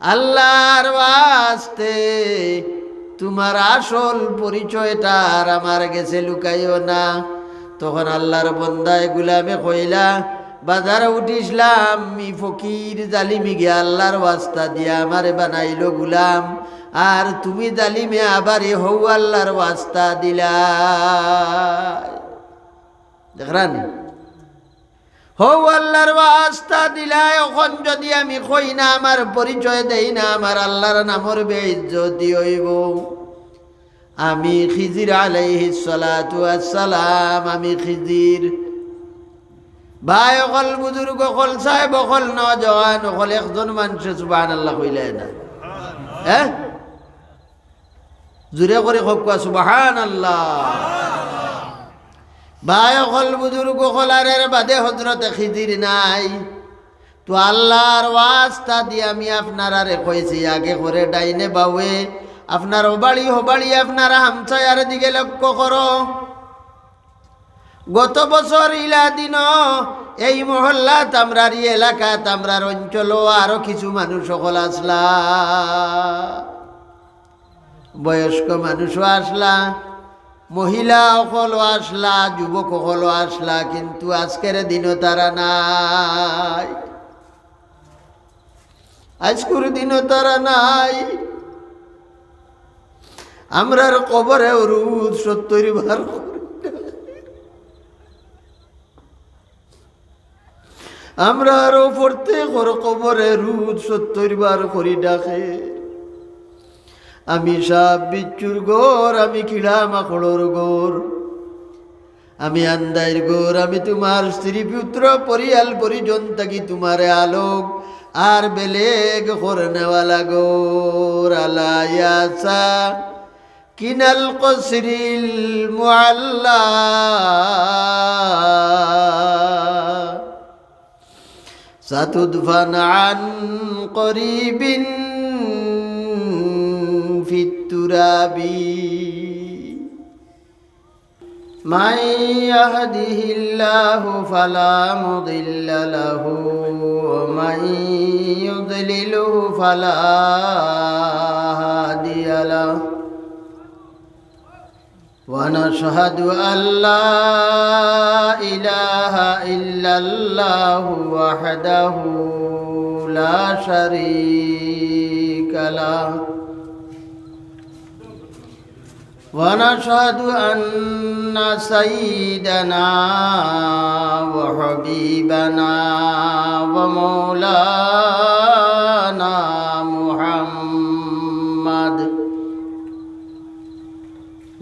আল্লাহর ওয়াস্তে তোমার আসল পরিচয়টা আর আমার গেছে লুকাইও না। তখন আল্লাহর বন্দায় গুলামে কইলা, বাজারে উঠিসলাম মি ফকির জালিমি গিয়া আল্লাহর ওয়াস্তা দিয়া আমারে বানাইলো গুলাম, আর তুমি জালিমে আবারে হৌ আল্লাহর ওয়াস্তা দিলা। দেখরান হৌ আল্লাহর ওয়াস্তা দিলা। এখন যদি আমি কই না, আমার পরিচয় দেই না, আমার আল্লাহর নামর বেইজ্জতি হইব। আমি খিজির আলাইহিস সালাতু ওয়াসসালাম, আমি খিজির। ভাই অকল বুজুর্গ অকল সাহেব অকল নজওয়ান অকল একজন মানুষ সুবহানাল্লাহ কইলে না, হ্যাঁ জোরে করে কওয়া সুবহানাল্লাহ। ভাই অকল বুজুর্গ অকল আর বাদে হযরতে খিজির নাই। তো আল্লাহর ওয়াস্তা দিয়ে আমি আপনার আরে কইছি, আগে করে ডাইনে বাউে আপনার ওবাড়ি হবাড়ি আপনার হামসায়ার দিকে লক্ষ্য করো। গত বছর ইলা দিন এই মহল্লা তামরার এলাকা তামরার অঞ্চল আরো কিছু মানুষ সকল আসলা, বয়স্ক মানুষও আসলা, মহিলা সকলও আসলা, যুবক সকলও আসলা, কিন্তু আজকের দিনও তারা নাই, আজকের দিনও তারা নাই। আমরার কবরে রোজ 70 বার আমরা আরো প্রত্যেক কবরে রোজ 70 বার করি ডাকে। আমি সাপ বিচ্ছুর গোর, আমি কিড়া মাকড়র গোর, আমি আন্দাইর গোর, আমি তোমার স্ত্রী পুত্র পরিয়াল পরিজন থাকি তোমারে আলোক আর বেলেগ করনেওয়ালা গোর। আলায়াসা কিনাল কসরিল মুআল্লা সাতুদফান আন করিবিন ফিত তুরাবি। মান ইয়াহদিহিল্লাহু ফালা মুদিল্লা লাহু ওয়া মান ইউদ্লিলহু ফালা হাদিয়া লাহু। ونشهد أن لا إله إلا الله وحده لا شريك له ونشهد أن سيدنا وحبيبنا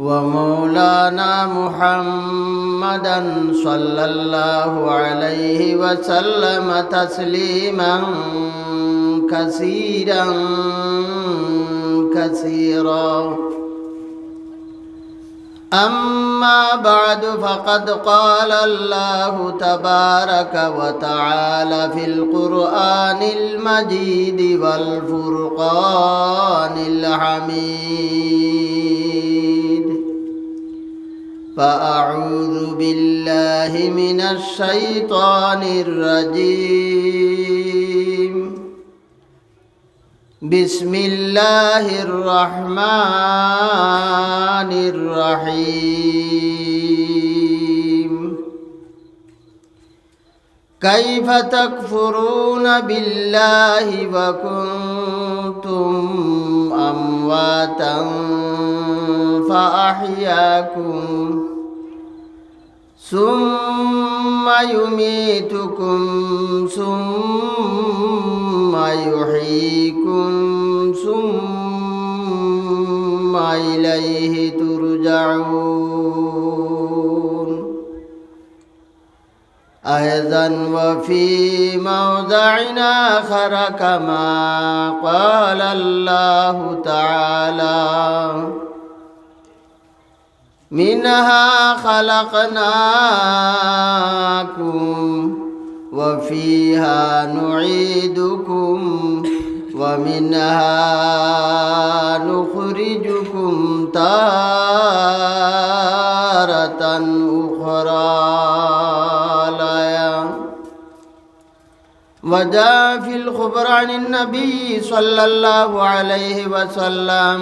ومولانا محمدا صلى الله عليه وسلم تسليما كثيرا كثيرا. أما بعد فقد قال الله تبارك وتعالى في القرآن المجيد والفرقان الحميد: فأعوذ بالله من الشيطان الرجيم. بسم الله الرحمن الرحيم. كيف تكفرون بالله وكنتم أمواتا فأحياكم ثم يميتكم ثم يحييكم ثم إليه ترجعون. أيضا وفي موضع آخر كما قال الله تعالى: منها خلقناكم وفيها نعيدكم ومنها نخرجكم تارة أخرى. وجاء في الخبر عن النبي صلى الله عليه وسلم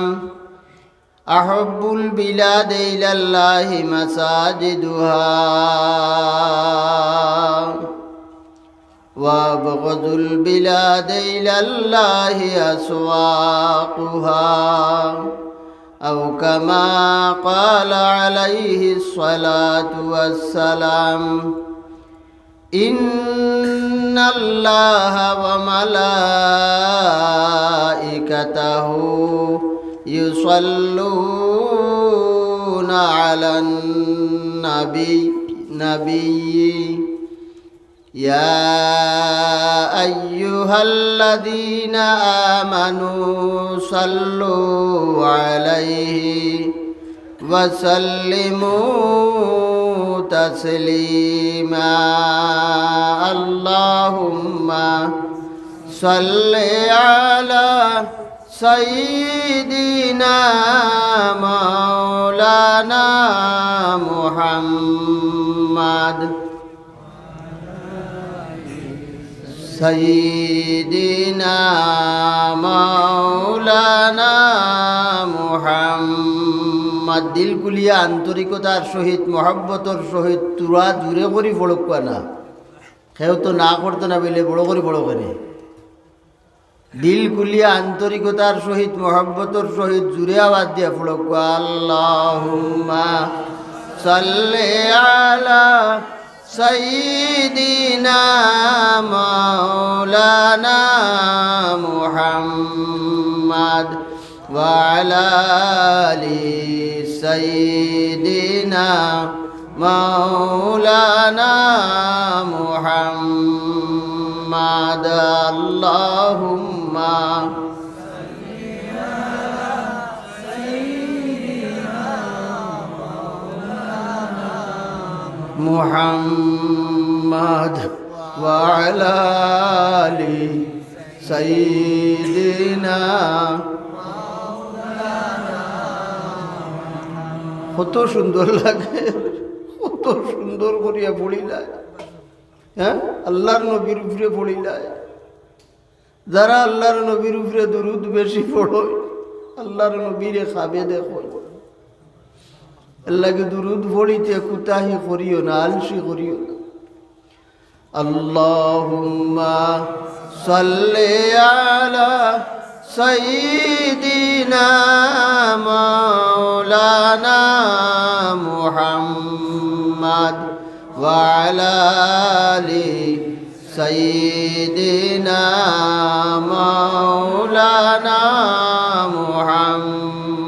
أحب البلاد إلى الله مساجدها وأبغض البلاد إلى الله أسواقها أو كما قال عليه الصلاة والسلام إن الله وملائكته يصلون على النبي يا أيها الذين آمنوا صلوا عليه وسلموا تسليما اللهم صل على سيدنا مولانا محمد سيدنا مولانا محمد দিল কুলিয়া আন্তরিকতার সহিত মহব্বতর সহিত তুরা জুড়ে করি পড়ক না কেউ তো না করতো না বলে বড় করে দিল কুলিয়া আন্তরিকতার সহিত মহব্বতর সহিত জুড়ে আওয়াজ দিয়া পড়ক আল্লাহুম্মা সাল্লি আলা سيدنا مولانا محمد وعلى آل سيدنا مولانا محمد اللهم محمد وعلى آل سيدنا কত সুন্দর লাগে, কত সুন্দর করিয়া পড়িলায়। হ্যাঁ, আল্লাহর নবীর উপরে পড়িলায়। যারা আল্লাহর নবীর উপরে দরুদ বেশি পড়ো, আল্লাহর নবীরে খাবে দেখো। আল্লাহকে দুরুদ পড়িতে কুতাহি করিও না, আলসি করিও না। আল্লাহুম্মা সাল্লি আলা সাইয়্যিদিনা মাওলানা মুহাম্মদ ওয়া আলা আলি সাইয়্যিদিনা মাওলানা মুহাম্মদ।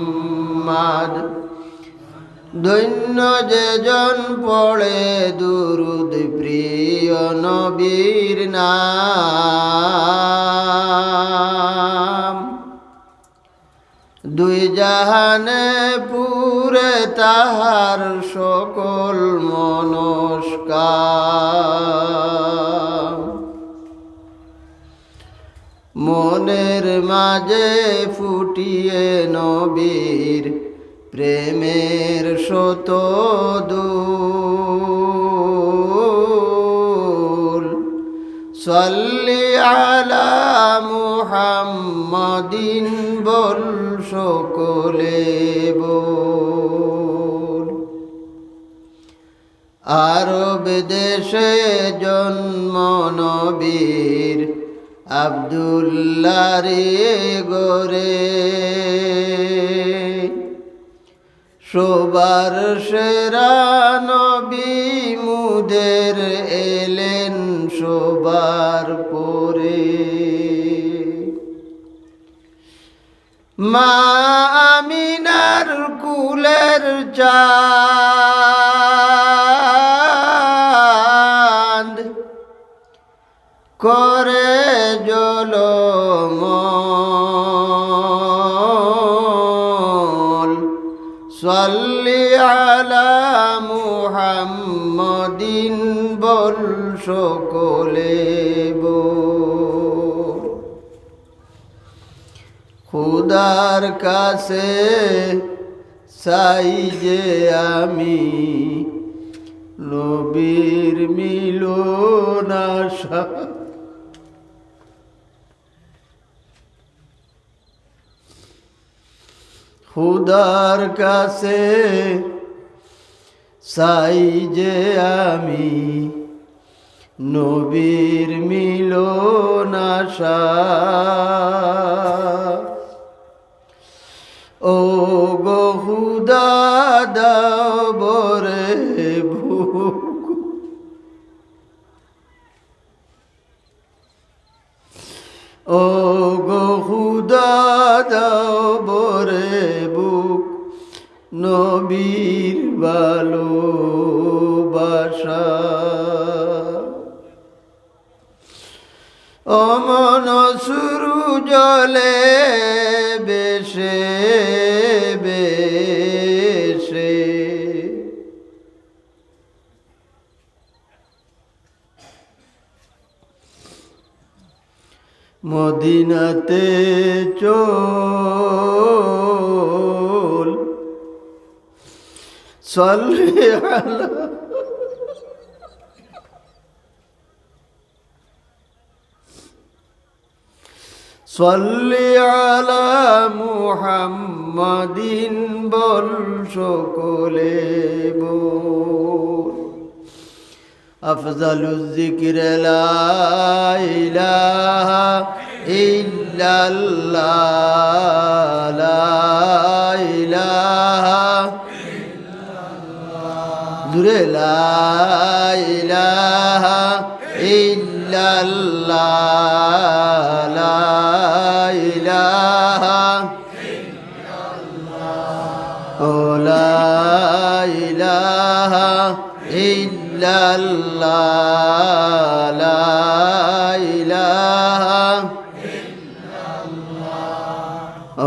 ধন্য যেজন পড়ে দুরুদ প্রিয় নবীর নাম, দুই জাহানে পুরে তাহার সকল মনস্কাম। মনের মাঝে ফুটিয়ে নবীর প্রেমের শত দুল। সাল্লি আলা মুহাম্মাদিন বল সকলে বল। আরব দেশে জন্ম নবীর আব্দুল্লাহর গোরে, সবার সেরা নবী মুদের এলেন সবার পরে। মা আমিনার কুলের চাঁদ করে জলমল। সাল্লি আলা মুহাম্মাদিন বল সকলে বল। খুদার কাছে চাই যে আমি নবীর মিলন আশা। খুদার কাছে চাই যে আমি নবীর মিলন আশা। ও গো খুদা দাও বরে বুক, ও গো খুদা দাও বরে বুক, নবীর ভালোবাসা। অমন সুরু জলে বেশে বেশে, মদিনাতে চল সাল্লি আলা সাল্লি আলা মুহাম্মাদিন বল সকলে বল। আফজালুজ যিকর লা ইলাহা ইল্লাল্লাহ, লা ইলাহা জুরে লা ইলাহা ইল্লাল্লাহ, লা ইলাহা ও লা ইলাহা ইল্লাল্লাহ, লা ইলাহা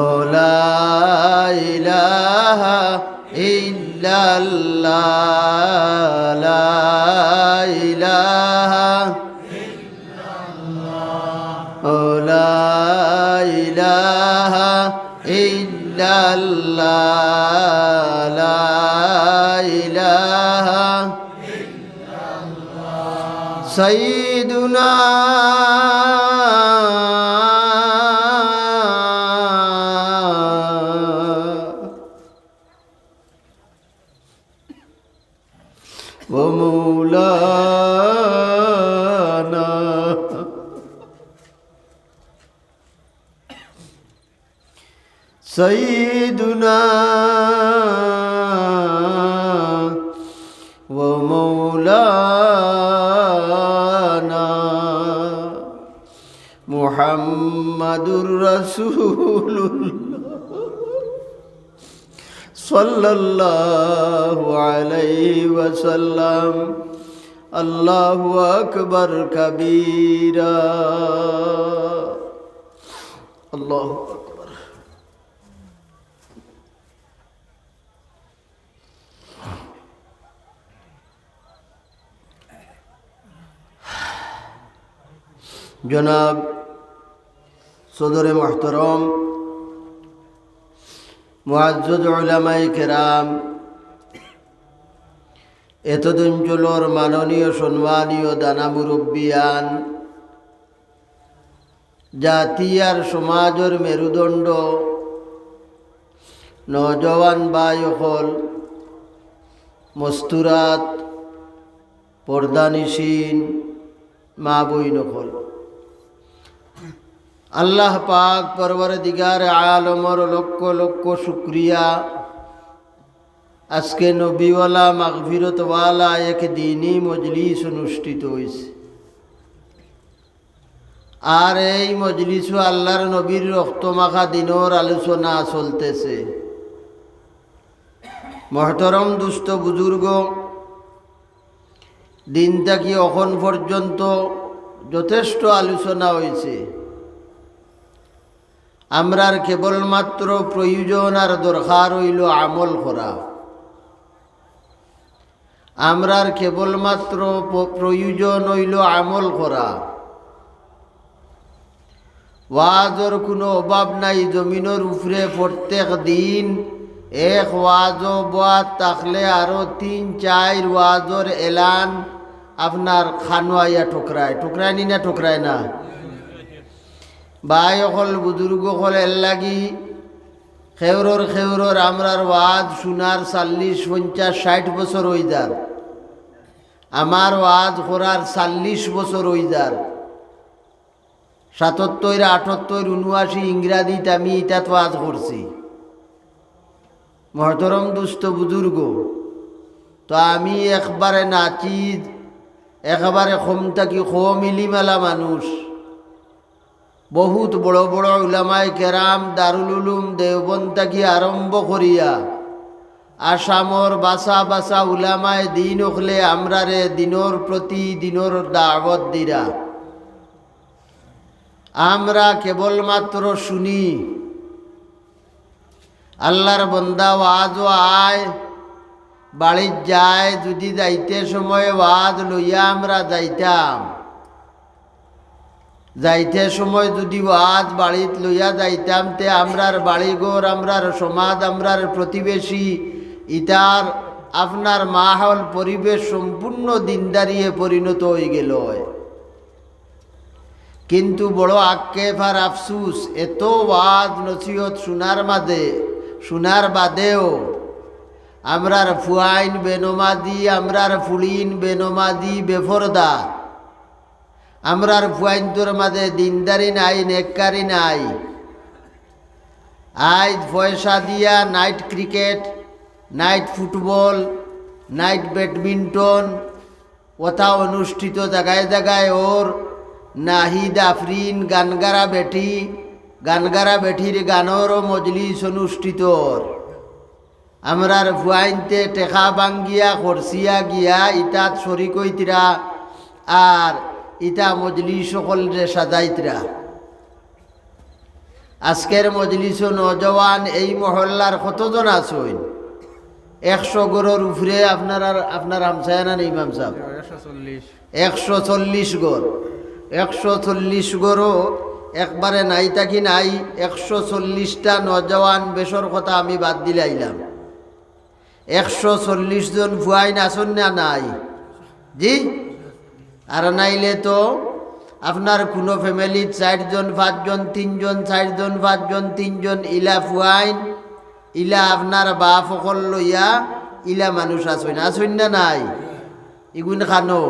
ও লা ইলাহা ইল্লাল্লাহ, লা ইলাহা ও লা ইলাহা ইল্লাল্লাহ, লা ইলাহা সাইয়্যিদুনা ওয়া মাওলানা সাইয়্যিদুনা ওয়া মাওলানা মুহাম্মাদুর রাসূলুল্লাহ সাল্লাল্লাহু আলাইহি ওয়াসাল্লাম। আল্লাহু আকবার কাবীরা, আল্লাহু আকবার। জনাব সদরে মুহতারাম, মুআজ্জাজ উলামায়ে কেরাম, এতদঞ্চলর মাননীয় সম্মানীয় দানা মুরব্বিয়ান, জাতি আর সমাজের মেরুদণ্ড নজওয়ান ভাইসকল, মস্তুরাত পর্দানিসীন মা বইনসকল, আল্লাহ পাক পরওয়ারদিগার আলমর লক্ষ লক্ষ শুক্রিয়া। আজকে নবীওয়ালা মাগফিরতওয়ালা এক দিনী মজলিস অনুষ্ঠিত হয়েছে, আর এই মজলিসও আল্লাহর নবীর রক্তমাখা দিনের আলোচনা চলতেছে। মহতরম দুস্থ বুজুর্গ, দিন থাকি এখন পর্যন্ত যথেষ্ট আলোচনা হয়েছে। আমরার কেবলমাত্র প্রয়োজন আর দরকার হইল আমল করা। আমরার কেবলমাত্র প্রয়োজন হইল আমল করা। ওয়াজর কোনো অভাব নাই। জমিনের উপরে প্রত্যেক দিন এক ওয়াজ বাদ থাকলে আরো ৩-৪ ওয়াজর এলান আপনার খানোয়াইয়া ঠোকরায় ঠোকরায় নি না ঠোকরায় না। ভাই অকল বুজুর্গ হল এর লাগি খেউরর আমরার ওয়াজ শোনার 40, 50, 60 বছর হই যার। আমার ওয়াজ করার 40 বছর হই যার। 77, 78, 79 ইংরাজিতে আমি ইটাত ওয়াজ করছি। মহতরম দুস্থ বুজুর্গ, তো আমি একবারে নাচি, একেবারে ক্ষমতাকি মিলিমেলা মানুষ। বহুত বড় বড় উলামায়ে কেরাম দারুল উলুম দেওবন্দ থাকি আরম্ভ করিয়া আসামর বাসা বাসা উলামায়ে দিন হলে আমরারে দিনর প্রতি দিনর দাওয়াত দিরা। আমরা কেবলমাত্র শুনি। আল্লাহর বন্দা ওয়াজও আয়, বাড়ির যায়, যদি যাইতে সময় ওয়াজ লইয়া আমরা যাইতাম, যাইতে সময় যদি ওয়াজ বাড়িত লইয়া যাইতাম, তে আমরার বাড়িঘর, আমরার সমাজ, আমরার প্রতিবেশী, ইটার আপনার মাহল পরিবেশ সম্পূর্ণ দিনদারিয়ে পরিণত হয়ে গেল। কিন্তু বড় আক্ষেপ আর আফসুস, এত ওয়াজ নসিহত শোনার বাদেও আমরার ফুয়াইন বেনমাজি, আমরার ফুলিন বেনমাজি বেফরদা, আমরার ফুয়াইনটোর মাঝে দিনদারি নাই, নেককারি নাই। আজ পয়সা দিয়া night cricket, night football, night badminton ওটা অনুষ্ঠিত জায়গায় জায়গায়। ওর নাহিদ আফরিন গানগারা বেঠির গানেরও মজলিস অনুষ্ঠিত। আমরার ফুয়াইনতে টেকা বাঙ্গিয়া খরসিয়া গিয়া ইটাত শরিক হইতিরা আর ইটা মজলিস সকলরে সাজাইতরা। আজকের মজলিস নজওয়ান এই মহল্লার কতজন আছেন? 100 গড়ের উপরে। আপনার হামসায়ানা নেই ইমাম সাহেব? 140 গড়। 140 গড়ও একবারে নাই থাকি নাই। 140টা নজওয়ান বেশর কথা আমি বাদ দিলে আইলাম। 140 জন ফুয়াইন আসন না নাই? জি। আর নাইলে তো আপনার কোনো ফ্যামিলির 4 জন 5 জন 3 জন 4 জন 5 জন 3 জন ইলা ফুয়াইন, ইলা আপনার বাপ সকল লইয়া ইলা মানুষ আসুন না নাই? ইগুন খানো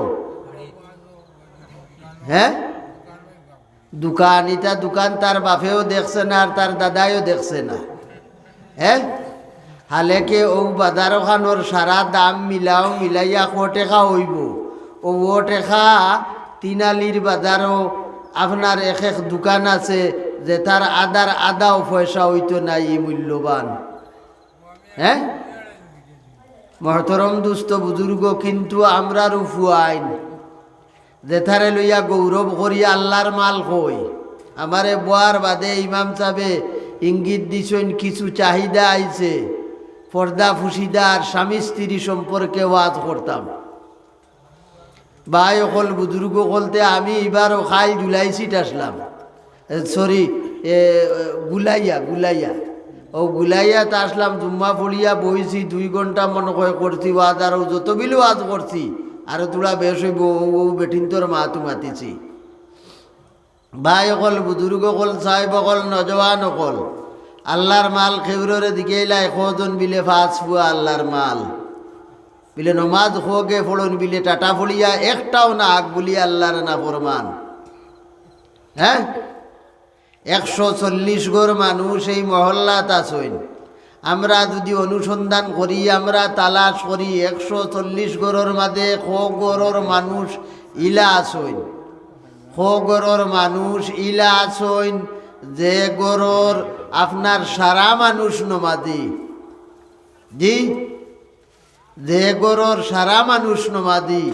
হ্যাঁ দোকান, ইটা দোকান তার বাপেও দেখছে না আর তার দাদাইও দেখছে না। হ্যাঁ হালেকে ও বাজার খানোর সারা দাম মিলাইয়া টেকা হইব। ও টেকা তিনালির বাজারও আপনার এক দোকান আছে যে তার আদাও পয়সা হইতো নাই, মূল্যবান। হ্যাঁ মহতরম দুস্থ বুজুর্গ, কিন্তু আমরার ফুয়াইন যেথারে লইয়া গৌরব করিয়া আল্লাহর মাল কই। আমারে বোয়ার বাদে ইমাম সাহেবে ইঙ্গিত দিছেন কিছু চাহিদা আইছে, পর্দা ফুসিদার স্বামী স্ত্রী সম্পর্কে ওয়াজ করতাম। ভাই অকল বুজুর্গ বলতে আমি এবারও খাই জুলাই সিট আসলাম, সরি গুলাইয়া ও গুলাইয়াত আসলাম। জুম্মা পড়িয়া বইছি 2 ঘন্টা মনে করছি ওয়াজ, আর যত বিলু ওয়াজ করছি আর তোরা বেশ হইব। ও বেঠিন তোর মাতু মাতিছি। ভাই অকল বুজুর্গ অকল সাহেব অকল নজওয়ান অকল আল্লাহর মাল খেউরের দিকে এলাই কজন বিলে ফাঁস ফুয়া আল্লাহর মাল বিলে নমাজ হোকে ফলন বিলে টাটা ফলিয়া একটাও না আগ বলিয়া আল্লাহর না ফরমান। হ্যাঁ 140 গড় মানুষ এই মহল্লাত আছেন। আমরা যদি অনুসন্ধান করি, আমরা তালাশ করি, 140 গড়ের মাঝে গড়ের মানুষ ইলা আছেন। গড়ের মানুষ ইলা আছেন যে গড়ের আপনার সারা মানুষ নমাজি। জি, যে গড়ের সারা মানুষ নমাজি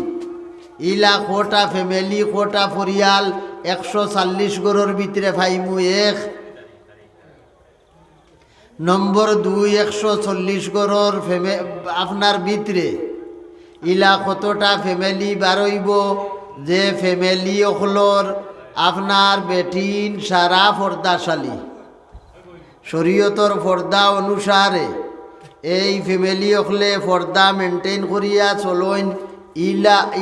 ইলা কোটা ফ্যামিলি, কোটা পরিয়াল 140 গড়ের ভিতরে ফাইমু 1 নম্বর 2 140 গড়ের আপনার ভিতরে ইলা কতটা ফ্যামিলি বারইব যে ফ্যামিলি হলর আপনার বেটিন সারা পর্দাশালী, শরীয়তর পর্দা অনুসারে এই ফ্যামিলি হলে পর্দা মেনটেন করিয়া চলইন।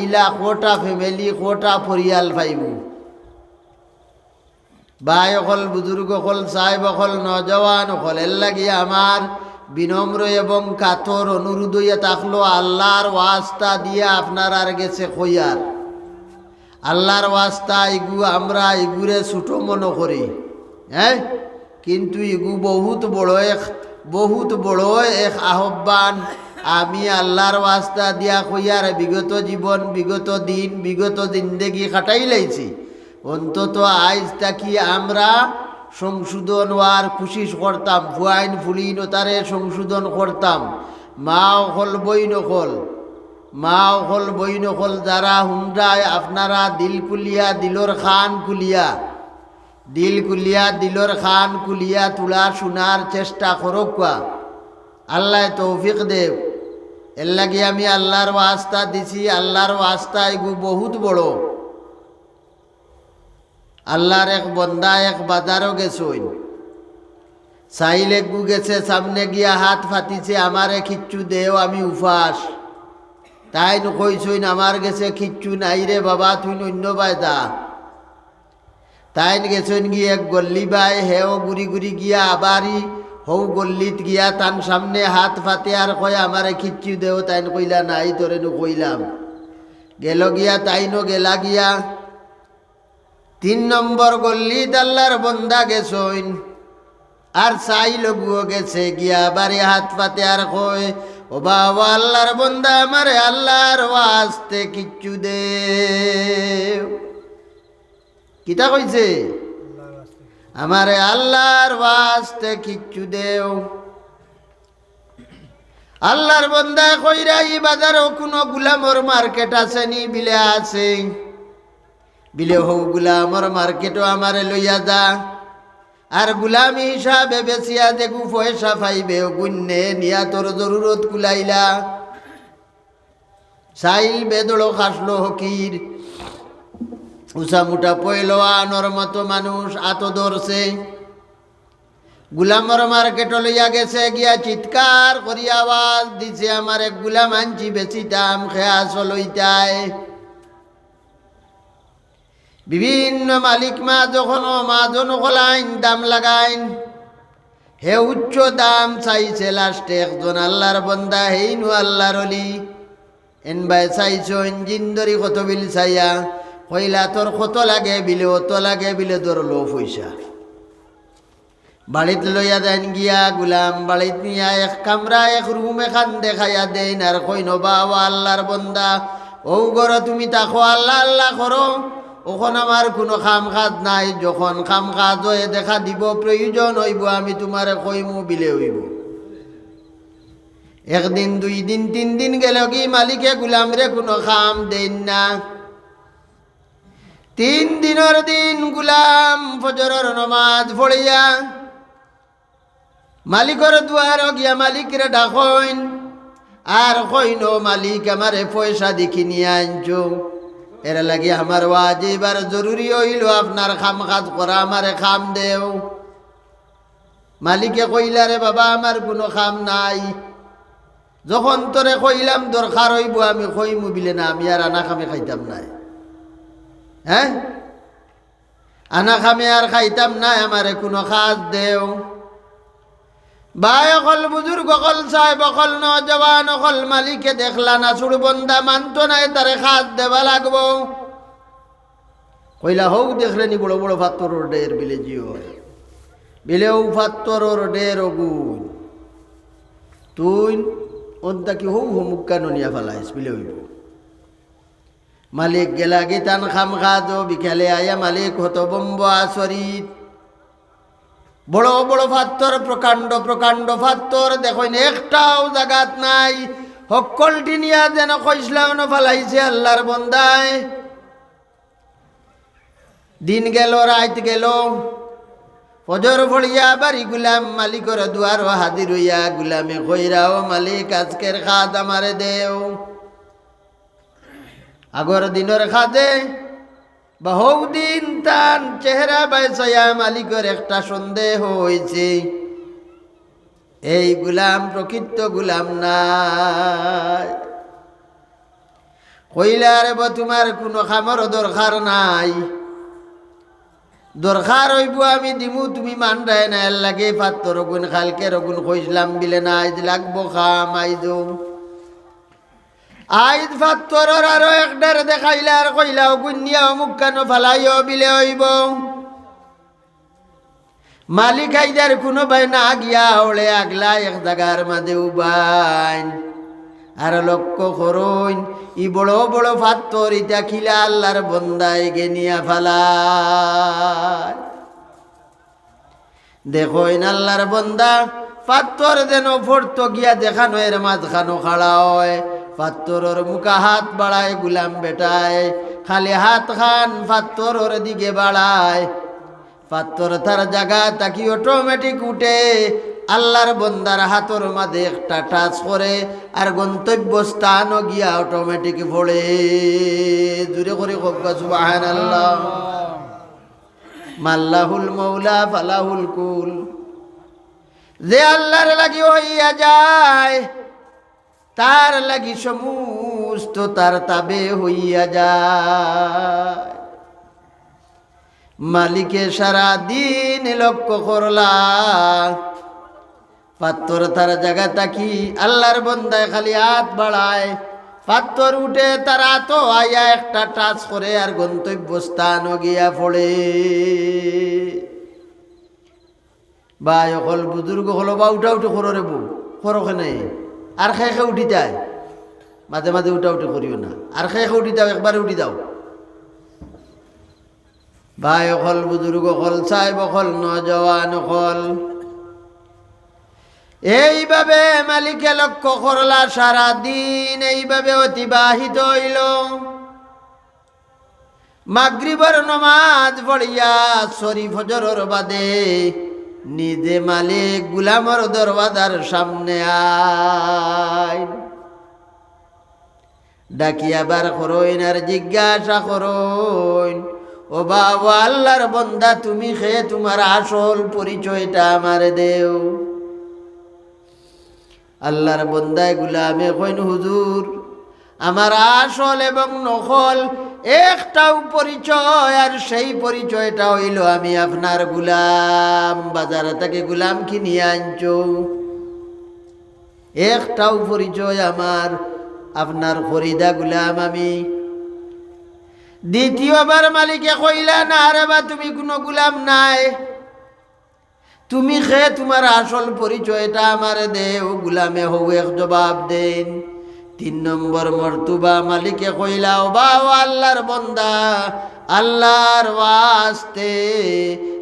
ইলা কোটা ফ্যামিলি কোটা পরিয়াল পাইব। ভাই অকল বুজুর্গ অকল সাহেব অকল নজওয়ান অকল এর লাগিয়া আমার বিনম্র এবং কাতর অনুরোধ হইয়া থাকলো, আল্লাহর ওয়াস্তা দিয়ে আপনার আর গেছে কইয়ার, আল্লাহর ওয়াস্তা ইগু আমরা ইগুরে ছোটো মনে করি, হ্যাঁ, কিন্তু ইগু বহুত বড় এক আহ্বান। আমি আল্লাহর ওয়াস্তা দিয়া কইয়ার বিগত জীবন, বিগত দিন, বিগত জিন্দেগি কাটাই লাইছি। অন্তত আজ তাকি আমরা সংশোধন হওয়ার কোশিশ করতাম, ফুয়াইন ফুলিনতারে সংশোধন করতাম। মা অকল বই নকল যারা হুন্ডায় আপনারা দিল কুলিয়া দিলর খান কুলিয়া দিলর খান কুলিয়া তুলা শোনার চেষ্টা করক। আল্লাহ তৌফিক দেব। এর লাগে আমি আল্লাহর ওয়াস্তা দিছি। আল্লাহর ওয়াস্তা এগু বহুত বড়। আল্লাহর এক বন্দা এক বাজারও গেছইন, সাইলে গু গেছে, সামনে গিয়া হাত ফাটিছে, আমারে কিচ্ছু দেও, আমি উপাস। তাই কইছইন আমার গেছে কিচ্ছু নাই রে বাবা, তুই অন্য বাই দা। তাই গেছইন গিয়ে এক গল্লি বাই, হেও গুড়ি গুড়ি গিয়া আবারই হৌ গল্লিত গিয়া তান সামনে হাত ফাতে আর কয় আমারে কিচ্ছু দেও। তাইন কইলা নাই, তোরে নু কইলাম। গেল গিয়া তাইনো গেলা গিয়া 3 নম্বর গল্লিত আল্লাহর বন্দা গেছইন, আর চাই লগুও গেছে গিয়া বাড়ি হাত পাতে আর কয়, ও বাবা আল্লাহর বন্দা আমারে আল্লাহর ওয়াস্তে কিচ্ছু দে। কিতা কইছে? আমারে আল্লাহর ওয়াস্তে কিচ্ছু দেও। আল্লাহর বন্দা কইরা এই বাজারও কোনো গুলামর মার্কেট আছে নি? বিলে আছে। বিলে হৌ গুলামর মার্কেটও আমারে লইয়া যা, আর গুলামি হিসাবে বেচিয়া দেখু পয়সা পাইবে, গুন্নে নিয়া তোর জরুরত কুলাইলা। সাইল বেদড়ো খাসলো হকির, উষা মুটা পয়লোয়ানোর মতো মানুষ আতো ধরছে। গুলামর মার্কেট লইয়া গেছে গিয়া চিৎকার করিয়া আওয়াজ দিছে, আমার এক গুলাম আনছি বেচিতাম, খেয়া চলইতায়। বিভিন্ন মালিক মা যখন মাজন কলাইন দাম লাগাইন, হে উচ্চ দাম চাইছে। লাস্টে একজন আল্লাহর বন্দা, হেইনু আল্লাহর অলি, এন বাই চাইছইন জিন্দরি কত বিল চাইয়া, কইলা তোর কত লাগে? বিলে অত লাগে। বিলে ধরলো পয়সা। বাড়িত লইয়া দেন গিয়া গুলাম বাড়িত নিয়া এক কামরা এক রুম এখান দেখাইয়া দেন, আর কইন বাবা আল্লাহর বন্দা ও গর তুমি তাকো আল্লাহ আল্লাহ করো, ওখন আমার কোনো খাম কাজ নাই। যখন খাম কাজ হয়ে দেখা দিব, প্রয়োজন হইব, আমি তোমারে কইমু, বিলে হইব। 1 দিন 2 দিন 3 দিন গেল কি মালিকে গুলামরে কোনো খাম দেন না। 3 দিনের দিন গুলাম ফজরের নমাজ পড়িয়া মালিকের দুয়ার গিয়া মালিকরে ডাকইন, আর কইন মালিক আমারে পয়সা দেখি নিয়ে আনছো, এর লাগে আমার ওয়াজিব আর জরুরি হইল আপনার খাম কাজ করা, আমারে খাম দেও। মালিকে কইলা রে বাবা আমার কোনো খাম নাই, যখন তোরে কইলাম দরকার হইব আমি কইমু, বিলে না আমি আর আনা খামে খাইতাম নাই। হ্যাঁ, আনা খামে আর খাইতাম নাই, আমারে কোনো কাজ দেও। ভাই অকল বুজুর্গ অকল সাহেব অকল নজওয়ান অকল মালিকে দেখলা না সুর বন্দা মানত নাই, তারে খাত দেবা লাগবো। কইলা হৌ দেখলেনি বড় বড় ফাত্তর ডের বিলে জিও, বিলেও ফাত্তর ডের অগুন, তুই ওনটা কি হৌ মুক্কানো নিয়া ফেলাইস, বিলে হইব। মালিক গেলা গীতান খাম খাদ, বিকালে আয়া মালিক হত বম্ব আসরিত। বড় বড় ফাত্তর, প্রকাণ্ড প্রকাণ্ড ফাত্তর দেখেন, একটাও জাগাত নাই। সকলটি নিয়া যেন কইসলাম ফেলাইছে আল্লাহর বন্দায়। দিন গেল, রাত গেল, ফজর পড়িয়া বাড়ি গুলাম মালিকর দুয়ার হাজির হইয়া গুলামে কইরাও, মালিক আজকের খাদ আমারে দেও। আগর দিনের খাদে বহু দিন তান চেহারা বাইসায়া মালিকের একটা সন্দেহ হয়েছে, এই গুলাম প্রকৃত গুলাম নাই। কইলা রে তোমার কোনো খামর দরকার নাই, দরকার হইব আমি দিমু তুমি মান রায় না এর লাগে পাত্তর গুণ খালকে রগুন কইসলাম বিলে না আইজ লাগবো খাম আইজ আইজ পাত্তরর আরো একডার দেখাইলা আর কইলাও গুনিয়া অমুক কেন ফালাইও বিলে হইব মালিক আইদার কোনো ভাই না গিয়া ওলে আগলা এক জায়গার মাঝে উবাইন আর লক্ষ্য করুন ই বড় বড় পাত্তর ইটা খিলা আল্লাহর বন্দায় গেনিয়া ফালায় দেখোইন আল্লাহর বন্দা পাত্তর যেন ফোরত গিয়া দেখানো এর মাঝখানো খাড়া হয় পাত্তরর মুখা হাত বাড়ায় গুলাম বেটায় খালি হাত খান পাত্তরর দিকে বাড়ায় পাত্তর তার জায়গা তাকি অটোমেটিক উঠে আল্লাহর বন্দার হাতর মাঝে একটা টাচ করে আর গন্তব্য স্থানও গিয়া অটোমেটিক পড়ে জুড়ে করে সুবহানাল্লাহ মাল্লাহুল মৌলা ফালাহুল কুল যে আল্লাহর লাগি হইয়া যায় তার লাগি সমস্ত তার তাবে হইয়া যায় মালিকে সারা দিন লক্ষ্য করলা পাত্তর তার জায়গা তাকি আল্লাহর বন্দায় খালি হাত বাড়ায় পাত্তর উঠে তার হাত আয়া একটা টাচ করে আর গন্তব্য স্থান গিয়া পড়ে বা অকল বুজুর্গ হলো বা উঠা উঠে করো রে বউ করোখানে আর খাই খাই উঠি যায় মাঝে মাঝে উঠা উঠে করিও না আর খাই খাই উঠি দাও একবারে উঠি দাও ভাই অকল বুজুর্গ হল সাহেব অকল নজওয়ান অকল এইভাবে মালিকে লক্ষ্য করলা সারা দিন এইভাবে অতিবাহিত হইল মাগরিবের নমাজ পড়িয়া শরীফ ফজরের বাদে নিজে মালিক গুলামর দরওয়াজার সামনে আয় ডাকিয়া বার করইন আর জিজ্ঞাসা করইন ও বাবা আল্লাহর বন্দা তুমি খেয়ে তোমার আসল পরিচয়টা আমারে দেও আল্লাহর বন্দায় গুলামে কইন হুজুর আমার আসল এবং নকল একটাও পরিচয় আর সেই পরিচয়টা হইল আমি আপনার গুলাম বাজার থেকে গুলাম কিনিয়ে আনছো একটাও পরিচয় আমার আপনার খরিদা গুলাম আমি দ্বিতীয়বার মালিকে কইলা না রে বা তুমি কোনো গুলাম নাই তুমি খে তোমার আসল পরিচয়টা আমারে দেও গুলামে হও এক জবাব দেন 3 নম্বর মর্তুবা মালিকে কইলা ও বাবা আল্লাহর বন্দা আল্লাহর ওয়াস্তে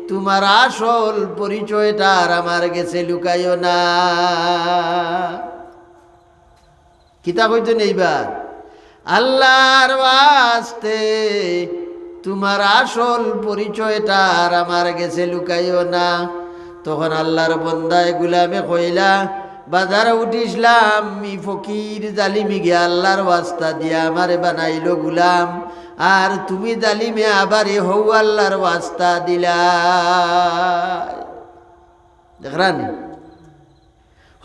তোমার আসল পরিচয়টা আর আমার গেছে লুকাইও না কিতাব হইতো নেইবার আল্লাহর ওয়াস্তে তোমার আসল পরিচয়টা আর আমার গেছে লুকাইও না তখন আল্লাহর বন্দায় গুলামে কইলা বাজারে উঠিসলাম ই ফকির জালিমি গে আল্লাহর ওয়াস্তা দিয়া আমারে বানাইলো গুলাম আর তুমি জালিমে আবারে হৌ আল্লাহর ওয়াস্তা দিলা দেখরান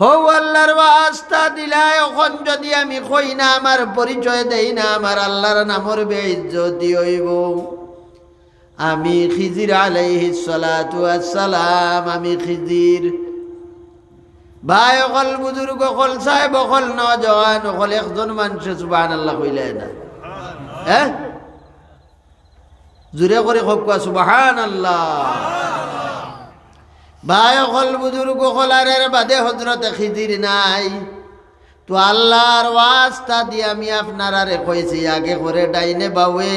হৌ আল্লাহর ওয়াস্তা দিলা এখন যদি আমি কই না আমার পরিচয় দেই না আমার আল্লাহর নামর বেইজ্জতি হইব আমি খিজির আলাইহিস সালাতু ওয়াসসালাম আমি খিজির ভাই অকল বুজুর্গ অকল সাহেব অকল নজওয়ান অকল একজন মানুষ সুবহানাল্লাহ কইলে না হ্যাঁ জোরে করে কওয়া সুবহানাল্লাহ ভাই অকল বুজুর্গ অকল আর বাদে হযরতে খিজির নাই তো আল্লাহর ওয়াস্তা দিয়ে আমি আপনার আরে কইছি আগে করে ডাইনে বাউয়ে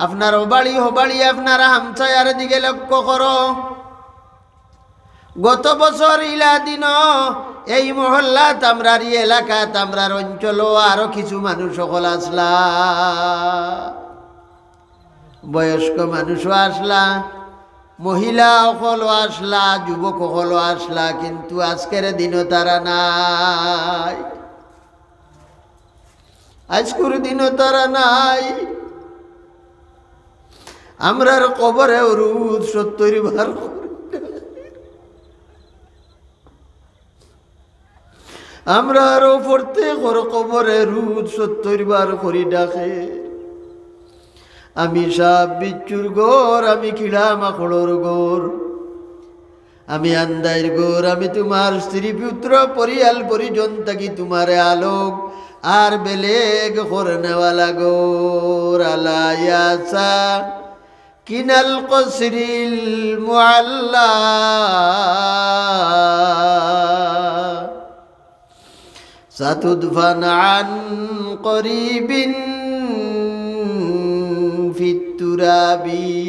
আপনার ওবাড়ি হবাড়ি আপনারা হামসায়ার দিকে লক্ষ্য করো গত বছর ইলা দিন এই মহল্লা তামরার এলাকা তামরার অঞ্চল আরো কিছু মানুষ সকল আসলা বয়স্ক মানুষও আসলা মহিলা সকলও আসলা যুবক সকলও আসলা কিন্তু আজকের দিনও তারা নাই আজকের দিনও তারা নাই আমরার কবরে রুদ 70 বার আমরা আরো প্রত্যেক কবরে রুদ 70 বার করি ডাকে আমি সাপ বিচ্ছুর গোর, আমি কিড়া মাকড়র গোর, আমি আন্দাইর গোর, আমি তোমার স্ত্রী পুত্র পরিয়াল পরিজন থাকি তোমারে আলোক আর বেলেগ করনেওয়ালা গোর। আলা ইয়াসা কিনাল কসরিল মুআল্লা সাতুদফান আন করিবিন ফিত তুরাবি।